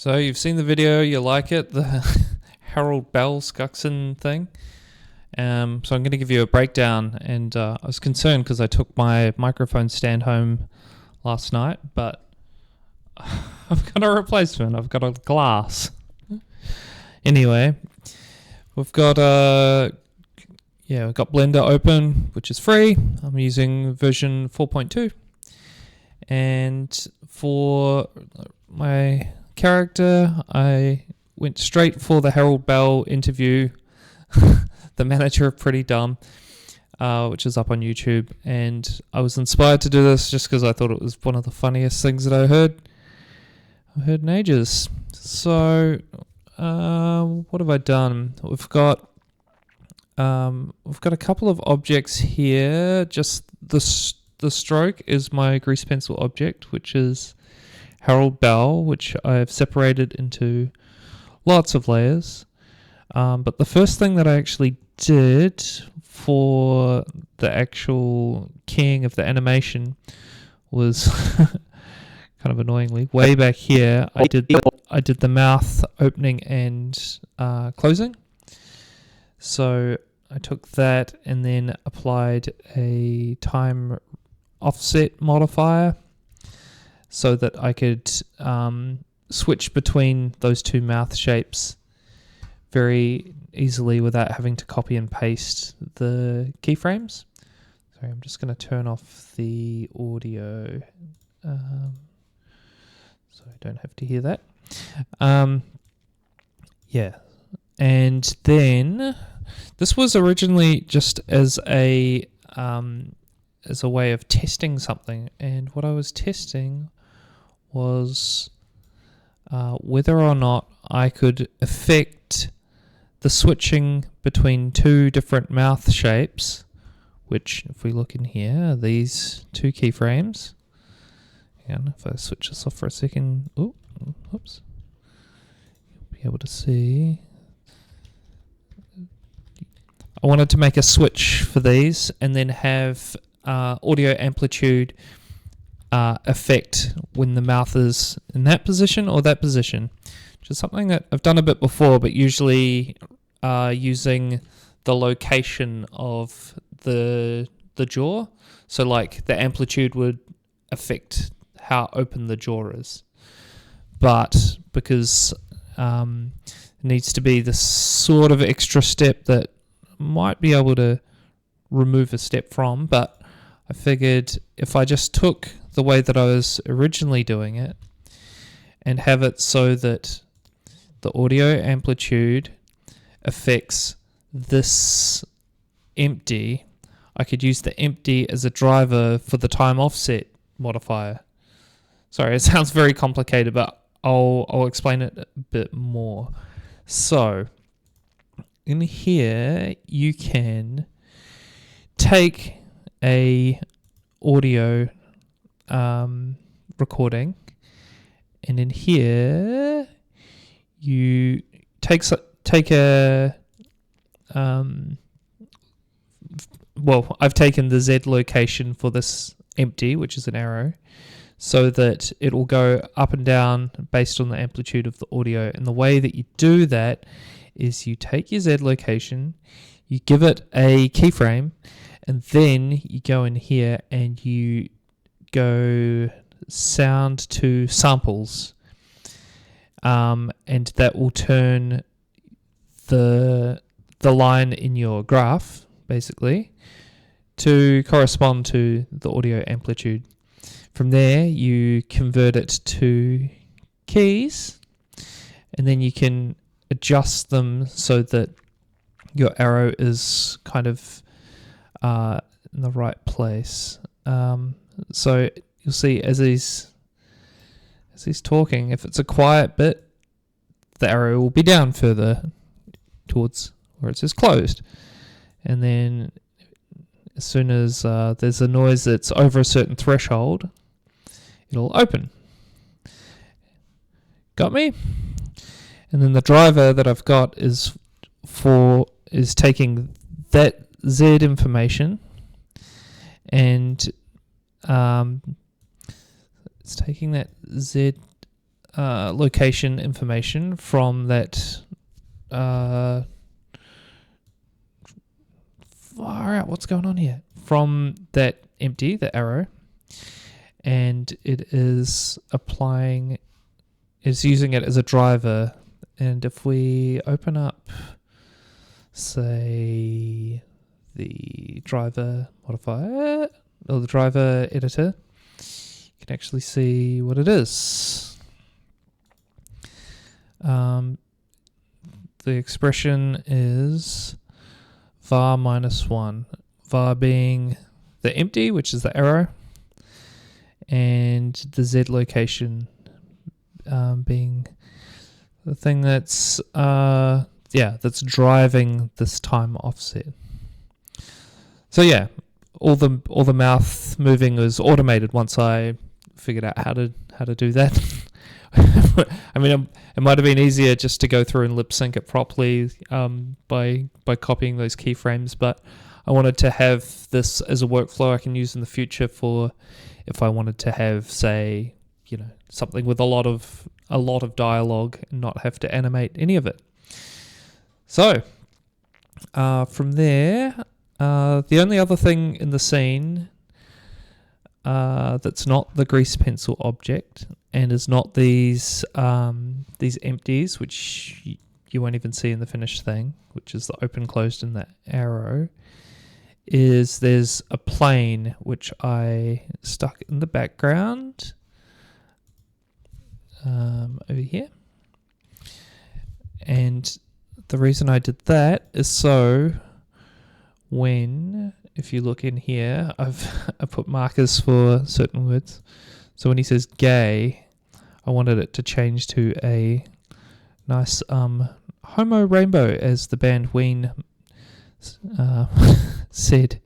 So you've seen the video, you like it, the Harold Bell Skuxon thing. So I'm going to give you a breakdown, and I was concerned because I took my microphone stand home last night, but I've got a replacement. I've got a glass. Anyway, we've got we've got Blender open, which is free. I'm using version 4.2, and for my character, I went straight for the Harold Bell interview, the manager of Pretty Dumb, which is up on YouTube, and I was inspired to do this just because I thought it was one of the funniest things that I heard in ages. So, what have I done? We've got a couple of objects here. Just the stroke is my grease pencil object, which is Harold Bell, which I've separated into lots of layers. But the first thing that I actually did for the actual keying of the animation was kind of annoyingly way back here. I did the mouth opening and closing. So I took that and then applied a time offset modifier so that I could switch between those two mouth shapes very easily without having to copy and paste the keyframes. Sorry, I'm just going to turn off the audio so I don't have to hear that. And then this was originally just as a way of testing something, and what I was testing was whether or not I could affect the switching between two different mouth shapes, which, if we look in here, are these two keyframes. And if I switch this off for a second, oops, you'll be able to see. I wanted to make a switch for these and then have audio amplitude effect when the mouth is in that position or that position, which is something that I've done a bit before, but usually using the location of the jaw. So like the amplitude would affect how open the jaw is. But because it needs to be this sort of extra step that might be able to remove a step from, but I figured if I just took the way that I was originally doing it and have it so that the audio amplitude affects this empty, I could use the empty as a driver for the time offset modifier. Sorry, it sounds very complicated, but I'll explain it a bit more. So in here, you can take a audio recording, and in here you take a I've taken the Z location for this empty, which is an arrow, so that it will go up and down based on the amplitude of the audio. And the way that you do that is you take your Z location, you give it a keyframe, and then you go in here and you go sound to samples, and that will turn the line in your graph basically to correspond to the audio amplitude. From there, you convert it to keys, and then you can adjust them so that your arrow is kind of in the right place. So you'll see as he's talking, if it's a quiet bit, the arrow will be down further towards where it says closed. And then as soon as there's a noise that's over a certain threshold, it'll open. Got me? And then the driver that I've got is taking that Z information and it's taking that Z location information from that. Far out, what's going on here? From that empty, the arrow, and it is using it as a driver. And if we open up, say, the driver modifier or the driver editor, you can actually see what it is. The expression is var -1, var being the empty, which is the arrow, and the Z location being the thing that's that's driving this time offset. So yeah, all the mouth moving was automated once I figured out how to do that. I mean, it might have been easier just to go through and lip sync it properly by copying those keyframes, but I wanted to have this as a workflow I can use in the future for if I wanted to have, say, something with a lot of dialogue and not have to animate any of it. So from there, the only other thing in the scene that's not the grease pencil object and is not these empties, which you won't even see in the finished thing, which is the open, closed, and the arrow, is there's a plane which I stuck in the background over here. And the reason I did that is so if you look in here, I put markers for certain words. So when he says gay, I wanted it to change to a nice homo rainbow, as the band Ween said.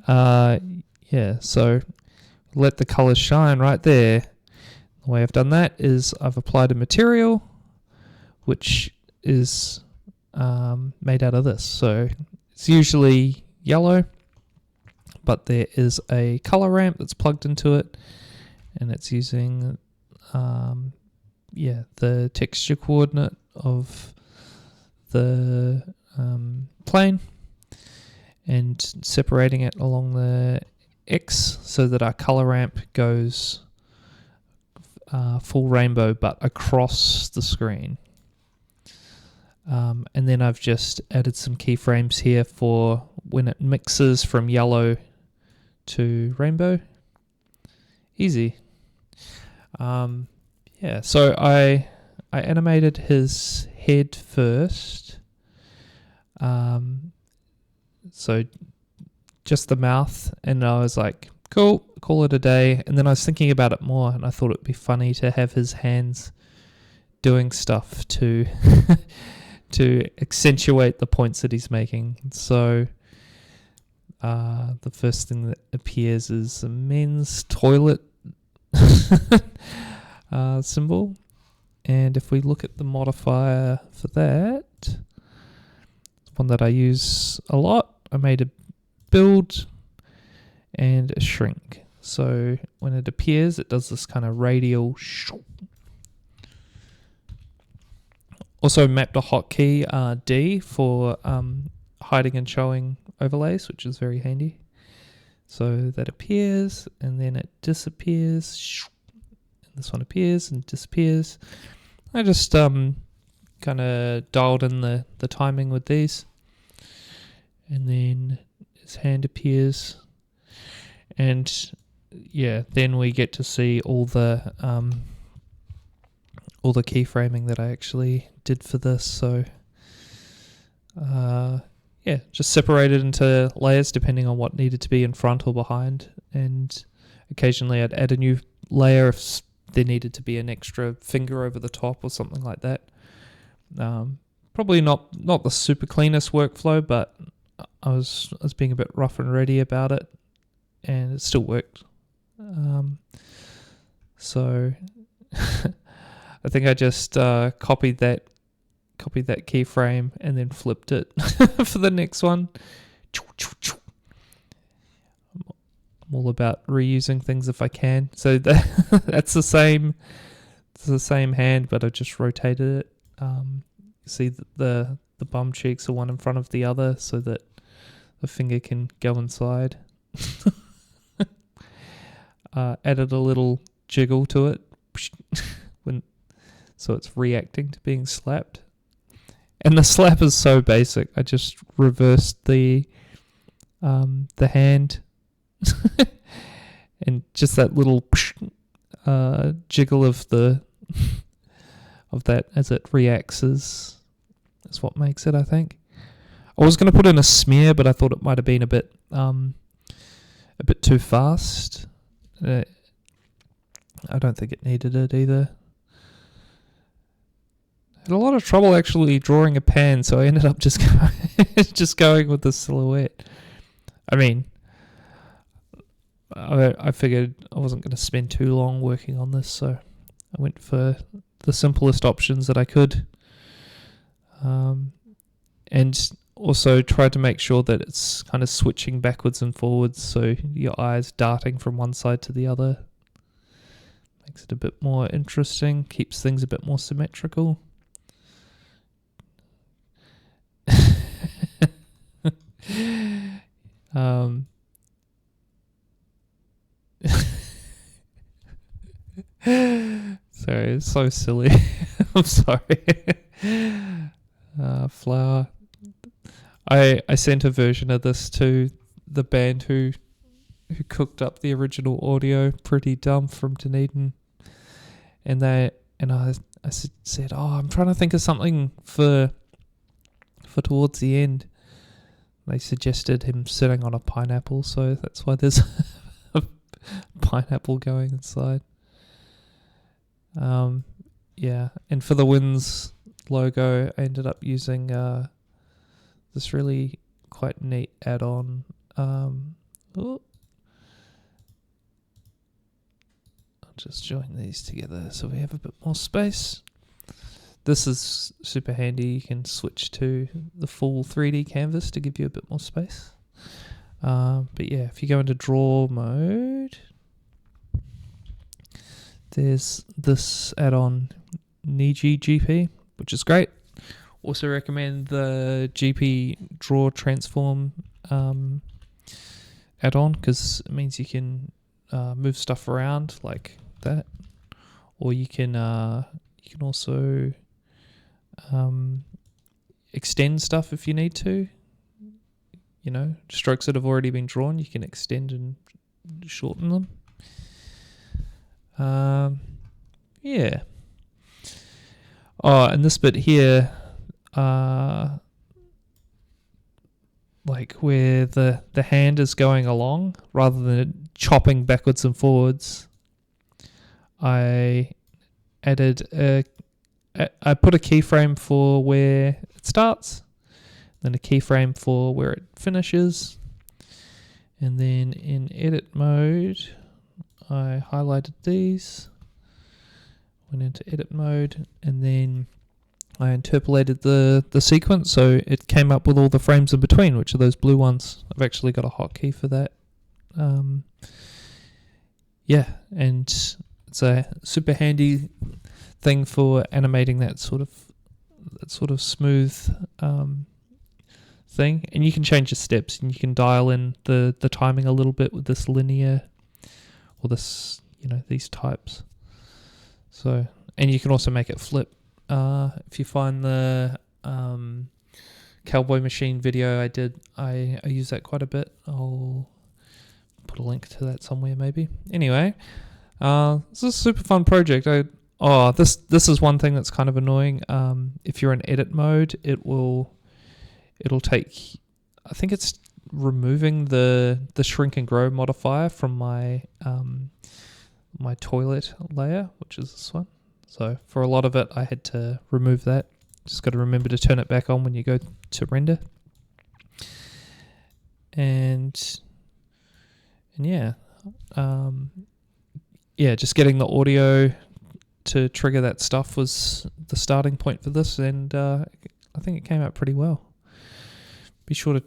So let the colors shine right there. The way I've done that is I've applied a material which is made out of this. So it's usually yellow, but there is a color ramp that's plugged into it, and it's using the texture coordinate of the plane and separating it along the X so that our color ramp goes full rainbow but across the screen. And then I've just added some keyframes here for when it mixes from yellow to rainbow. Easy. So I animated his head first. So just the mouth, and I was like, cool, call it a day. And then I was thinking about it more, and I thought it'd be funny to have his hands doing stuff to to accentuate the points that he's making. So the first thing that appears is a men's toilet symbol. And if we look at the modifier for that, one that I use a lot, I made a build and a shrink. So when it appears, it does this kind of radial. Also mapped a hotkey D for hiding and showing overlays, which is very handy. So that appears and then it disappears. And this one appears and disappears. I just kind of dialed in the timing with these. And then his hand appears. And yeah, then we get to see all the keyframing that I actually did for this. So just separated into layers depending on what needed to be in front or behind, and occasionally I'd add a new layer if there needed to be an extra finger over the top or something like that. Probably not the super cleanest workflow, but I was being a bit rough and ready about it, and it still worked. So I think I just copied that keyframe and then flipped it for the next one. I'm all about reusing things if I can. So that's the same It's the same hand, but I've just rotated it. See the bum cheeks are one in front of the other so that the finger can go inside. Added a little jiggle to it so it's reacting to being slapped. And the slap is so basic. I just reversed the hand and just that little jiggle of the of that as it reacts is what makes it, I think. I was going to put in a smear, but I thought it might have been a bit too fast. I don't think it needed it either. Had a lot of trouble actually drawing a pan, so I ended up just going with the silhouette. I mean, I figured I wasn't going to spend too long working on this, so I went for the simplest options that I could. And also tried to make sure that it's kind of switching backwards and forwards, so your eyes darting from one side to the other. Makes it a bit more interesting, keeps things a bit more symmetrical. Sorry, it's so silly. I'm sorry. Flower. I sent a version of this to the band who cooked up the original audio, Pretty Dumb from Dunedin, and I said, I'm trying to think of something for towards the end. They suggested him sitting on a pineapple, so that's why there's a pineapple going inside. Yeah, and for the Wins logo, I ended up using this really quite neat add-on. I'll just join these together so we have a bit more space. This is super handy. You can switch to the full 3D canvas to give you a bit more space. But yeah, if you go into draw mode, there's this add-on Niji GP, which is great. Also recommend the GP Draw Transform add-on, because it means you can move stuff around like that, or you can also extend stuff if you need to. You know, strokes that have already been drawn, you can extend and shorten them. Yeah. Oh, and this bit here, like where the hand is going along rather than chopping backwards and forwards, I added I put a keyframe for where it starts, then a keyframe for where it finishes, and then in edit mode I highlighted these, went into edit mode, and then I interpolated the sequence so it came up with all the frames in between, which are those blue ones. I've actually got a hotkey for that. Yeah, and it's a super handy thing for animating that sort of smooth thing. And you can change the steps, and you can dial in the timing a little bit with this linear or this, these types. So, and you can also make it flip. If you find the Cowboy Machine video I did, I use that quite a bit. I'll put a link to that somewhere maybe. Anyway, this is a super fun project. This is one thing that's kind of annoying. If you're in edit mode, it'll take, I think it's removing the shrink and grow modifier from my my toilet layer, which is this one. So for a lot of it, I had to remove that. Just got to remember to turn it back on when you go to render. And yeah, just getting the audio to trigger that stuff was the starting point for this, and I think it came out pretty well. Be sure to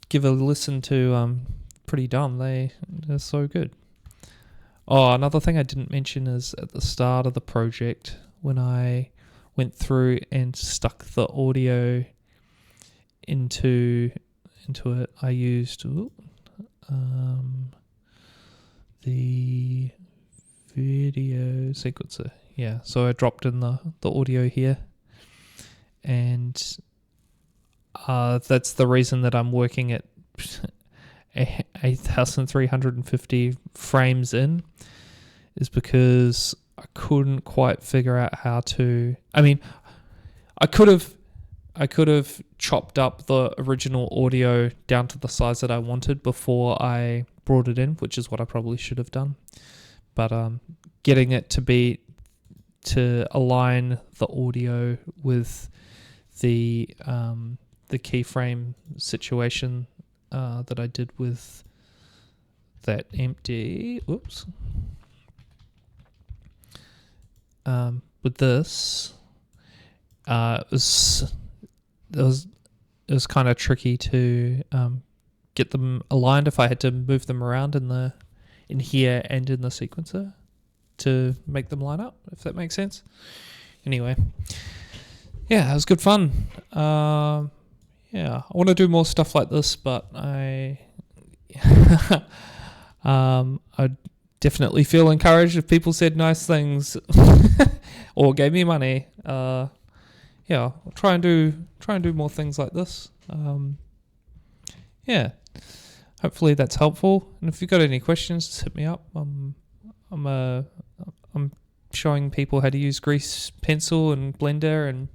give a listen to Pretty Dumb. They're so good. Oh, another thing I didn't mention is at the start of the project, when I went through and stuck the audio into it. I used the video sequencer. Yeah, so I dropped in the audio here, and that's the reason that I'm working at 8,350 frames in, is because I couldn't quite figure out how to. I mean, I could have chopped up the original audio down to the size that I wanted before I brought it in, which is what I probably should have done. But getting it to align the audio with the keyframe situation that I did with that empty. Whoops. With this, it was kind of tricky to get them aligned if I had to move them around in here and in the sequencer to make them line up, if that makes sense. Anyway, yeah, it was good fun. I want to do more stuff like this, but I definitely feel encouraged if people said nice things or gave me money. I'll try and do more things like this. Hopefully that's helpful. And if you've got any questions, just hit me up. I'm showing people how to use Grease Pencil and Blender, and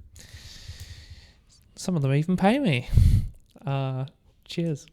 some of them even pay me. Cheers.